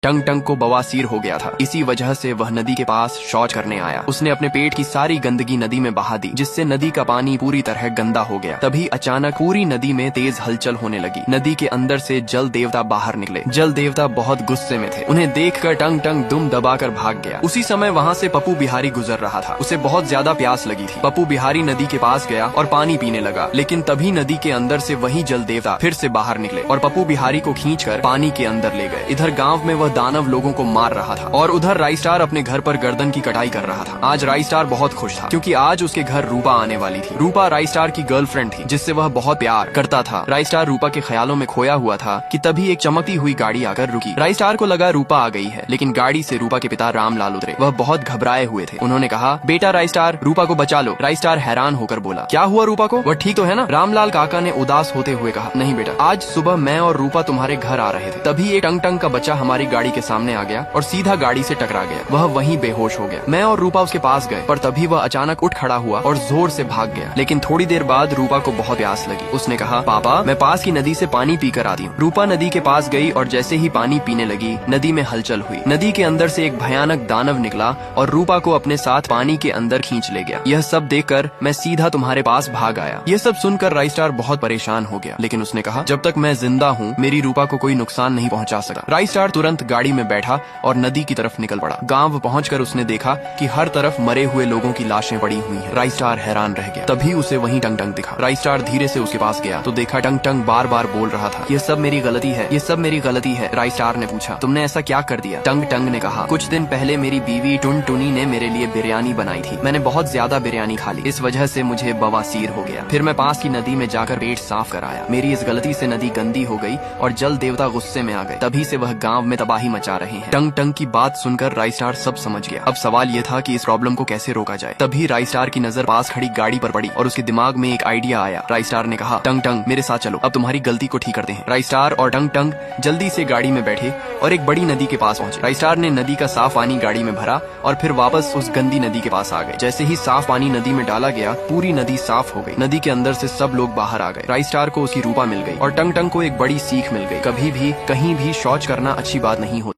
टंग टंग को बवासीर हो गया था। इसी वजह से वह नदी के पास शौच करने आया। उसने अपने पेट की सारी गंदगी नदी में बहा दी, जिससे नदी का पानी पूरी तरह गंदा हो गया। तभी अचानक पूरी नदी में तेज हलचल होने लगी। नदी के अंदर से जल देवता बाहर निकले। जल देवता बहुत गुस्से में थे। उन्हें देखकर टंग टंग दुम दबाकर भाग गया। उसी समय वहाँ से पप्पू बिहारी गुजर रहा था। उसे बहुत ज्यादा प्यास लगी थी। पप्पू बिहारी नदी के पास गया और पानी पीने लगा, लेकिन तभी नदी के अंदर से वही जल देवता फिर से बाहर निकले और पप्पू बिहारी को खींचकर पानी के अंदर ले गए। इधर गांव में वह दानव लोगों को मार रहा था और उधर राई स्टार अपने घर पर गर्दन की कटाई कर रहा था। आज राई स्टार बहुत खुश था, क्योंकि आज उसके घर रूपा आने वाली थी। रूपा राई स्टार की गर्लफ्रेंड थी, जिससे वह बहुत प्यार करता था। राई स्टार रूपा के ख्यालों में खोया हुआ था कि तभी एक चमकती हुई गाड़ी आकर रुकी। राई स्टार को लगा रूपा आ गई है, लेकिन गाड़ी से रूपा के पिता रामलाल उतरे। वह बहुत घबराए हुए थे। उन्होंने कहा, बेटा राई स्टार, रूपा को बचा लो। राई स्टार हैरान होकर बोला, क्या हुआ रूपा को? वह ठीक तो है ना? रामलाल काका ने उदास होते हुए कहा, नहीं बेटा, आज सुबह मैं और रूपा तुम्हारे घर आ रहे थे, तभी एक टंग टंग का बच्चा हमारी गाड़ी के सामने आ गया और सीधा गाड़ी से टकरा गया। वह वहीं बेहोश हो गया। मैं और रूपा उसके पास गए, पर तभी वह अचानक उठ खड़ा हुआ और जोर से भाग गया। लेकिन थोड़ी देर बाद रूपा को बहुत प्यास लगी। उसने कहा, पापा, मैं पास की नदी से पानी पीकर आती हूँ। रूपा नदी के पास गई और जैसे ही पानी पीने लगी, नदी में हलचल हुई। नदी के अंदर से एक भयानक दानव निकला और रूपा को अपने साथ पानी के अंदर खींच ले गया। यह सब देखकर मैं सीधा तुम्हारे पास भाग आया। यह सब सुनकर राई स्टार बहुत परेशान हो गया, लेकिन उसने कहा, जब तक मैं जिंदा हूँ मेरी रूपा को कोई नुकसान नहीं पहुँचा सकता। राई स्टार तुरंत गाड़ी में बैठा और नदी की तरफ निकल पड़ा। गांव पहुंचकर उसने देखा कि हर तरफ मरे हुए लोगों की लाशें पड़ी हुई हैं। राई स्टार हैरान रह गया। तभी उसे वहीं टंग टंग दिखा। राई स्टार धीरे से उसके पास गया तो देखा टंग टंग बार बार बोल रहा था, ये सब मेरी गलती है, ये सब मेरी गलती है। राई स्टार ने पूछा, तुमने ऐसा क्या कर दिया? टंग टंग ने कहा, कुछ दिन पहले मेरी बीवी टुन टुनी ने मेरे लिए बिरयानी बनाई थी। मैंने बहुत ज्यादा बिरयानी खा ली, इस वजह से मुझे बवासीर हो गया। फिर मैं पास की नदी में जाकर पेट साफ कराया। मेरी इस गलती से नदी गंदी हो गई और जल देवता गुस्से में आ गए। तभी से वह गांव में तबाही मचा रहे हैं। टंग टंग की बात सुनकर राई स्टार सब समझ गया। अब सवाल ये था कि इस प्रॉब्लम को कैसे रोका जाए। तभी राई स्टार की नजर पास खड़ी गाड़ी पर पड़ी और उसके दिमाग में एक आइडिया आया। राई स्टार ने कहा, टंग टंग मेरे साथ चलो, अब तुम्हारी गलती को ठीक करते हैं। राई स्टार और टंग टंग जल्दी से गाड़ी में बैठे और एक बड़ी नदी के पास पहुंचे। राई स्टार ने नदी का साफ पानी गाड़ी में भरा और फिर वापस उस गंदी नदी के पास आ गए। जैसे ही साफ पानी नदी में डाला गया, पूरी नदी साफ हो गई। नदी के अंदर से सब लोग बाहर आ गए। राई स्टार को उसकी रूपा मिल गई और टंग टंग को एक बड़ी सीख मिल गई, कभी भी कहीं भी शौच करना अच्छी बात नहीं होती।